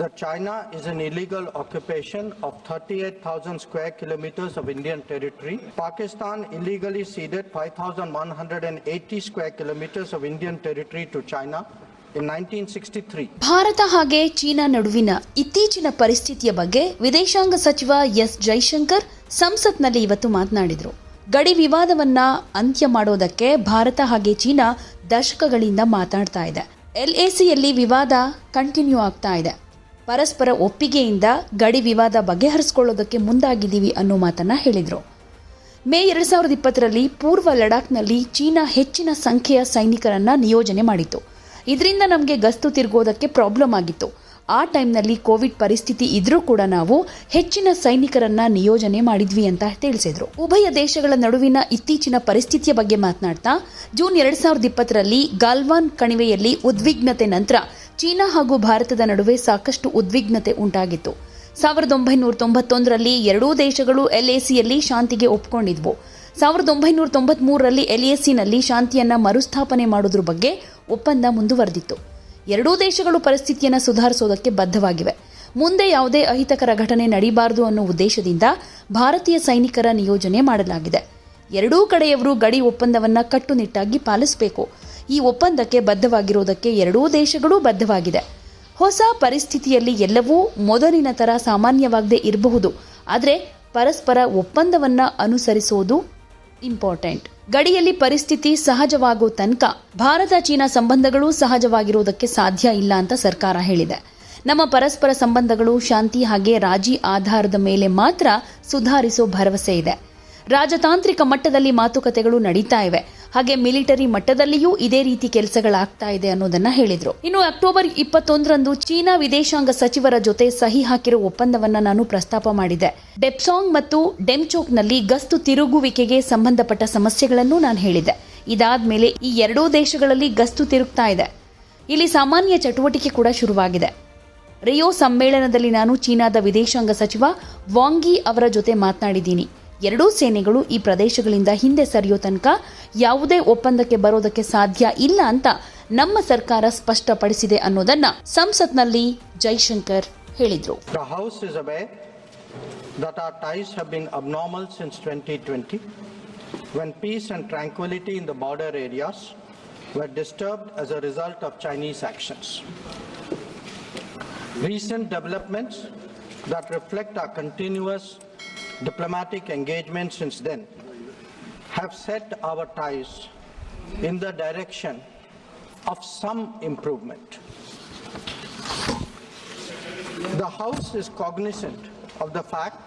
that China is an illegal occupation of 38,000 square kilometers of Indian territory. Pakistan illegally ceded 5,180 square kilometers of Indian territory to China in 1963. Bharat ಹಾಗೆ China ನಡುವಿನ ಇತ್ತೀಚಿನ ಪರಿಸ್ಥಿತಿಯ ಬಗ್ಗೆ ವಿದೇಶಾಂಗ ಸಚಿವ S Jaishankar ಸಂಸತ್ನಲ್ಲಿ ಇವತ್ತು ಮಾತನಾಡಿದರು. ಗಡಿ ವಿವಾದವನ್ನ ಅಂತ್ಯ ಮಾಡೋದಕ್ಕೆ ಭಾರತ ಹಾಗೆ ಚೀನಾ ದಶಕಗಳಿಂದ ಮಾತಾಡ್ತಾ ಇದೆ. LACಯಲ್ಲಿ ವಿವಾದ ಕಂಟಿನ್ಯೂ ಆಗ್ತಾ ಇದೆ. ಪರಸ್ಪರ ಒಪ್ಪಿಗೆಯಿಂದ ಗಡಿ ವಿವಾದ ಬಗೆಹರಿಸಿಕೊಳ್ಳೋದಕ್ಕೆ ಮುಂದಾಗಿದ್ದೀವಿ ಅನ್ನೋ ಮಾತನ್ನ ಹೇಳಿದರು. ಮೇ 2020ರಲ್ಲಿ ಪೂರ್ವ ಲಡಾಖ್ನಲ್ಲಿ ಚೀನಾ ಹೆಚ್ಚಿನ ಸಂಖ್ಯೆಯ ಸೈನಿಕರನ್ನ ನಿಯೋಜನೆ ಮಾಡಿತ್ತು. ಇದರಿಂದ ನಮಗೆ ಗಸ್ತು ತಿರುಗೋದಕ್ಕೆ ಪ್ರಾಬ್ಲಮ್ ಆಗಿತ್ತು. ಆ ಟೈಮ್ನಲ್ಲಿ ಕೋವಿಡ್ ಪರಿಸ್ಥಿತಿ ಇದ್ರೂ ಕೂಡ ನಾವು ಹೆಚ್ಚಿನ ಸೈನಿಕರನ್ನ ನಿಯೋಜನೆ ಮಾಡಿದ್ವಿ ಅಂತ ತಿಳಿಸಿದ್ರು. ಉಭಯ ದೇಶಗಳ ನಡುವಿನ ಇತ್ತೀಚಿನ ಪರಿಸ್ಥಿತಿಯ ಬಗ್ಗೆ ಮಾತನಾಡ್ತಾ ಜೂನ್ 2020ರಲ್ಲಿ ಗಾಲ್ವಾನ್ ಕಣಿವೆಯಲ್ಲಿ ಉದ್ವಿಗ್ನತೆ ನಂತರ ಚೀನಾ ಹಾಗೂ ಭಾರತದ ನಡುವೆ ಸಾಕಷ್ಟು ಉದ್ವಿಗ್ನತೆ ಉಂಟಾಗಿತ್ತು. 1991ರಲ್ಲಿ ಎರಡೂ ದೇಶಗಳು LACಯಲ್ಲಿ ಶಾಂತಿಗೆ ಒಪ್ಪಿಕೊಂಡಿದ್ವು. 1993ರಲ್ಲಿ LACನಲ್ಲಿ ಶಾಂತಿಯನ್ನ ಮರುಸ್ಥಾಪನೆ ಮಾಡೋದ್ರ ಬಗ್ಗೆ ಒಪ್ಪಂದ ಮುಂದುವರೆದಿತ್ತು. ಎರಡೂ ದೇಶಗಳು ಪರಿಸ್ಥಿತಿಯನ್ನು ಸುಧಾರಿಸೋದಕ್ಕೆ ಬದ್ಧವಾಗಿವೆ. ಮುಂದೆ ಯಾವುದೇ ಅಹಿತಕರ ಘಟನೆ ನಡೀಬಾರದು ಅನ್ನೋ ಉದ್ದೇಶದಿಂದ ಭಾರತೀಯ ಸೈನಿಕರ ನಿಯೋಜನೆ ಮಾಡಲಾಗಿದೆ. ಎರಡೂ ಕಡೆಯವರು ಗಡಿ ಒಪ್ಪಂದವನ್ನ ಕಟ್ಟುನಿಟ್ಟಾಗಿ ಪಾಲಿಸಬೇಕು. ಈ ಒಪ್ಪಂದಕ್ಕೆ ಬದ್ಧವಾಗಿರೋದಕ್ಕೆ ಎರಡೂ ದೇಶಗಳೂ ಬದ್ಧವಾಗಿದೆ. ಹೊಸ ಪರಿಸ್ಥಿತಿಯಲ್ಲಿ ಎಲ್ಲವೂ ಮೊದಲಿನ ತರ ಸಾಮಾನ್ಯವಾಗದೇ ಇರಬಹುದು, ಆದರೆ ಪರಸ್ಪರ ಒಪ್ಪಂದವನ್ನ ಅನುಸರಿಸೋದು ಇಂಪಾರ್ಟೆಂಟ್. ಗಡಿಯಲ್ಲಿ ಪರಿಸ್ಥಿತಿ ಸಹಜವಾಗೋ ತನಕ ಭಾರತ ಚೀನಾ ಸಂಬಂಧಗಳು ಸಹಜವಾಗಿರೋದಕ್ಕೆ ಸಾಧ್ಯ ಇಲ್ಲ ಅಂತ ಸರ್ಕಾರ ಹೇಳಿದೆ. ನಮ್ಮ ಪರಸ್ಪರ ಸಂಬಂಧಗಳು ಶಾಂತಿ ಹಾಗೆ ರಾಜಿ ಆಧಾರದ ಮೇಲೆ ಮಾತ್ರ ಸುಧಾರಿಸೋ ಭರವಸೆ ಇದೆ. ರಾಜತಾಂತ್ರಿಕ ಮಟ್ಟದಲ್ಲಿ ಮಾತುಕತೆಗಳು ನಡೀತಾ ಇವೆ, ಹಾಗೆ ಮಿಲಿಟರಿ ಮಟ್ಟದಲ್ಲಿಯೂ ಇದೇ ರೀತಿ ಕೆಲಸಗಳಾಗ್ತಾ ಇದೆ ಅನ್ನೋದನ್ನ ಹೇಳಿದ್ರು. ಇನ್ನು ಅಕ್ಟೋಬರ್ 21ರಂದು ಚೀನಾ ವಿದೇಶಾಂಗ ಸಚಿವರ ಜೊತೆ ಸಹಿ ಹಾಕಿರೋ ಒಪ್ಪಂದವನ್ನ ನಾನು ಪ್ರಸ್ತಾಪ ಮಾಡಿದೆ. ಡೆಪ್ಸಾಂಗ್ ಮತ್ತು ಡೆಮ್ಚೋಕ್ನಲ್ಲಿ ಗಸ್ತು ತಿರುಗುವಿಕೆಗೆ ಸಂಬಂಧಪಟ್ಟ ಸಮಸ್ಯೆಗಳನ್ನು ನಾನು ಹೇಳಿದೆ. ಇದಾದ್ಮೇಲೆ ಈ ಎರಡೂ ದೇಶಗಳಲ್ಲಿ ಗಸ್ತು ತಿರುಗ್ತಾ ಇದೆ. ಇಲ್ಲಿ ಸಾಮಾನ್ಯ ಚಟುವಟಿಕೆ ಕೂಡ ಶುರುವಾಗಿದೆ. ರಿಯೋ ಸಮ್ಮೇಳನದಲ್ಲಿ ನಾನು ಚೀನಾದ ವಿದೇಶಾಂಗ ಸಚಿವ ವಾಂಗಿ ಅವರ ಜೊತೆ ಮಾತನಾಡಿದ್ದೀನಿ. ಎರಡೂ ಸೇನೆಗಳು ಈ ಪ್ರದೇಶಗಳಿಂದ ಹಿಂದೆ ಸರಿಯೋ ತನಕ ಯಾವುದೇ ಒಪ್ಪಂದಕ್ಕೆ ಬರೋದಕ್ಕೆ ಸಾಧ್ಯ ಇಲ್ಲ ಅಂತ ನಮ್ಮ ಸರ್ಕಾರ ಸ್ಪಷ್ಟಪಡಿಸಿದೆ ಅನ್ನೋದನ್ನ ಸಂಸತ್ನಲ್ಲಿ ಜೈಶಂಕರ್ ಹೇಳಿದ್ರು. The House is aware that our ties have been abnormal since 2020 when peace and tranquility in the border areas were disturbed as a result of Chinese actions. Recent developments that reflect our continuous diplomatic engagement since then have set our ties in the direction of some improvement. The House is cognizant of the fact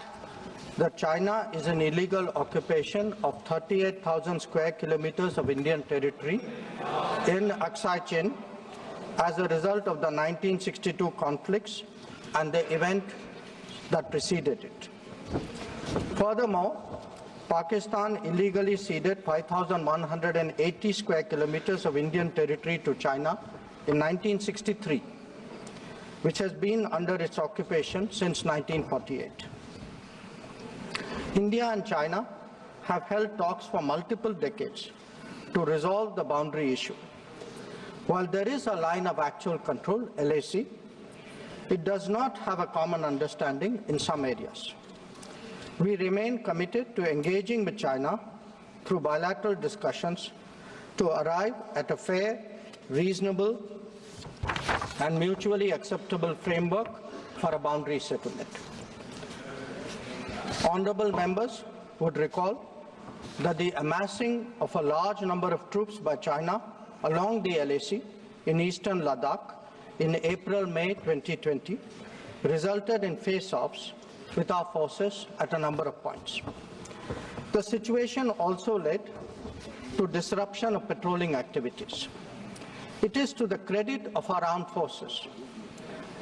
that China is an illegal occupation of 38,000 square kilometers of Indian territory in Aksai Chin as a result of the 1962 conflicts and the event that preceded it. Furthermore, Pakistan illegally ceded 5,180 square kilometers of Indian territory to China in 1963, which has been under its occupation since 1948. India and China have held talks for multiple decades to resolve the boundary issue. While there is a line of actual control, LAC, it does not have a common understanding in some areas. We remain committed to engaging with China through bilateral discussions to arrive at a fair, reasonable, and mutually acceptable framework for a boundary settlement. Honorable members would recall that the amassing of a large number of troops by China along the LAC in eastern Ladakh in April-May 2020 resulted in face-offs with our forces at a number of points. The situation also led to disruption of patrolling activities. It is to the credit of our armed forces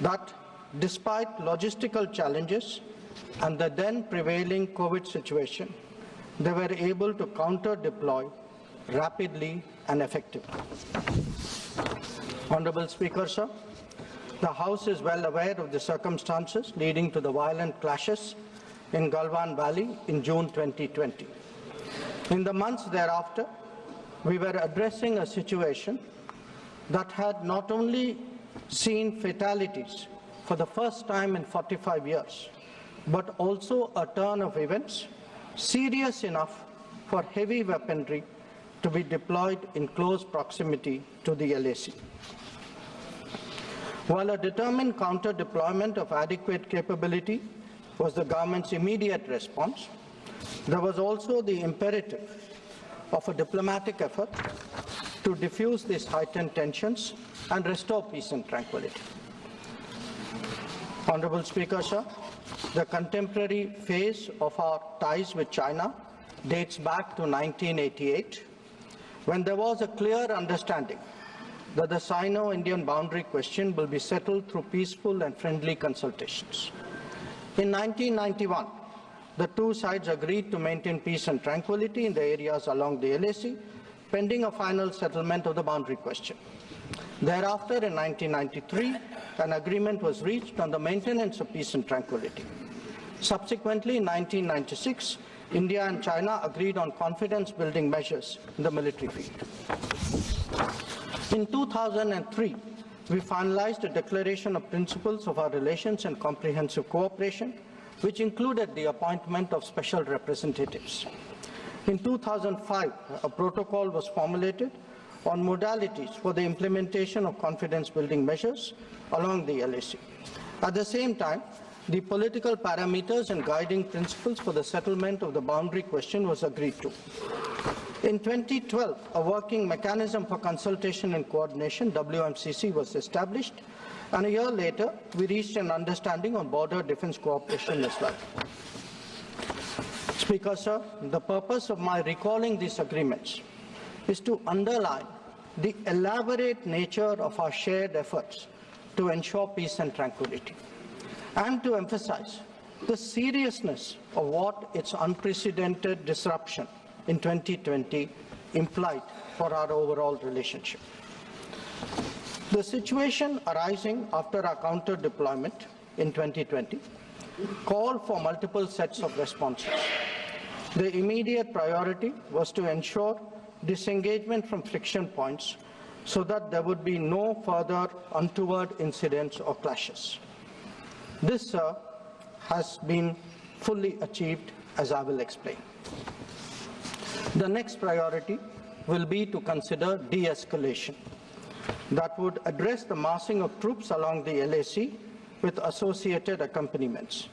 that despite logistical challenges and the then prevailing COVID situation, they were able to counter-deploy rapidly and effectively. Honorable Speaker, sir, the House is well aware of the circumstances leading to the violent clashes in Galwan Valley in June 2020. In the months thereafter, we were addressing a situation that had not only seen fatalities for the first time in 45 years, but also a turn of events serious enough for heavy weaponry to be deployed in close proximity to the LAC. While a determined counter-deployment of adequate capability was the government's immediate response, there was also the imperative of a diplomatic effort to diffuse these heightened tensions and restore peace and tranquility. Honorable Speaker, sir, the contemporary phase of our ties with China dates back to 1988, when there was a clear understanding that the Sino-Indian boundary question will be settled through peaceful and friendly consultations. In 1991, the two sides agreed to maintain peace and tranquility in the areas along the LAC, pending a final settlement of the boundary question. Thereafter, in 1993, an agreement was reached on the maintenance of peace and tranquility. Subsequently, in 1996, India and China agreed on confidence-building measures in the military field. In 2003, we finalized a declaration of principles of our relations and comprehensive cooperation, which included the appointment of special representatives. In 2005, a protocol was formulated on modalities for the implementation of confidence-building measures along the LAC. At the same time, the political parameters and guiding principles for the settlement of the boundary question was agreed to. In 2012, a working mechanism for consultation and coordination, WMCC, was established, and a year later, we reached an understanding on border defense cooperation as well. Speaker, sir, the purpose of my recalling these agreements is to underline the elaborate nature of our shared efforts to ensure peace and tranquility, and to emphasize the seriousness of what its unprecedented disruption in 2020 implied for our overall relationship. The situation arising after our counter-deployment in 2020 called for multiple sets of responses. The immediate priority was to ensure disengagement from friction points so that there would be no further untoward incidents or clashes. This, sir, has been fully achieved, as I will explain. The next priority will be to consider de-escalation that would address the massing of troops along the LAC with associated accompaniments.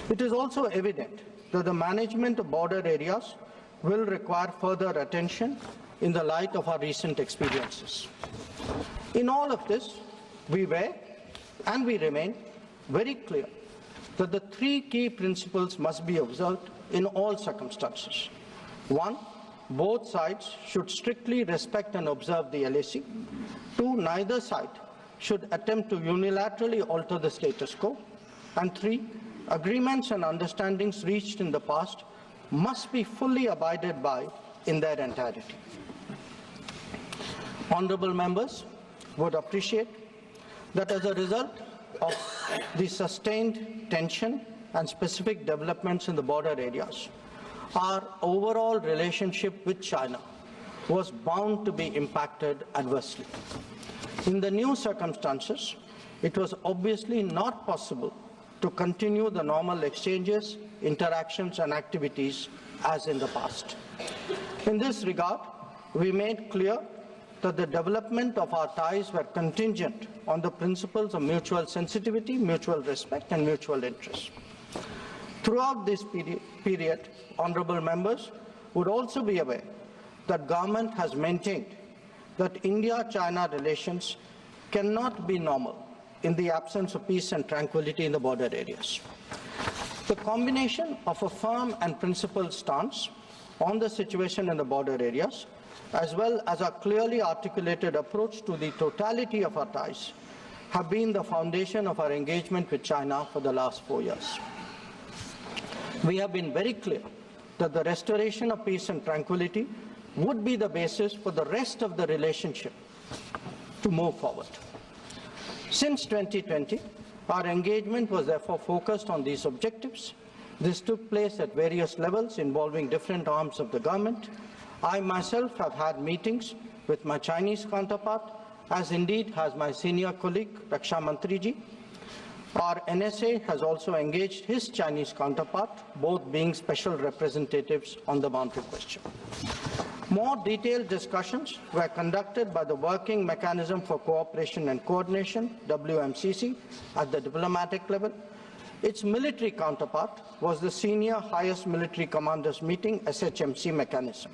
It is also evident that the management of border areas will require further attention in the light of our recent experiences. In all of this, we were and we remain very clear that the three key principles must be observed in all circumstances. One, both sides should strictly respect and observe the LAC. Two, neither side should attempt to unilaterally alter the status quo. And three, agreements and understandings reached in the past must be fully abided by in their entirety. Honorable members would appreciate that as a result of the sustained tension and specific developments in the border areas, our overall relationship with China was bound to be impacted adversely. In the new circumstances, it was obviously not possible to continue the normal exchanges, interactions, and activities as in the past. In this regard, we made clear that the development of our ties were contingent on the principles of mutual sensitivity, mutual respect, and mutual interest. Throughout this period, honorable members would also be aware that government has maintained that India-China relations cannot be normal in the absence of peace and tranquility in the border areas. The combination of a firm and principled stance on the situation in the border areas, as well as a clearly articulated approach to the totality of our ties, have been the foundation of our engagement with China for the last 4 years. We have been very clear that the restoration of peace and tranquility would be the basis for the rest of the relationship to move forward. Since 2020, our engagement was therefore focused on these objectives. This took place at various levels involving different arms of the government. I myself have had meetings with my Chinese counterpart, as indeed has my senior colleague, Raksha Mantriji. Our NSA has also engaged his Chinese counterpart, both being special representatives on the boundary question. More detailed discussions were conducted by the Working Mechanism for Cooperation and Coordination, WMCC, at the diplomatic level. Its military counterpart was the Senior Highest Military Commanders Meeting, SHMC mechanism.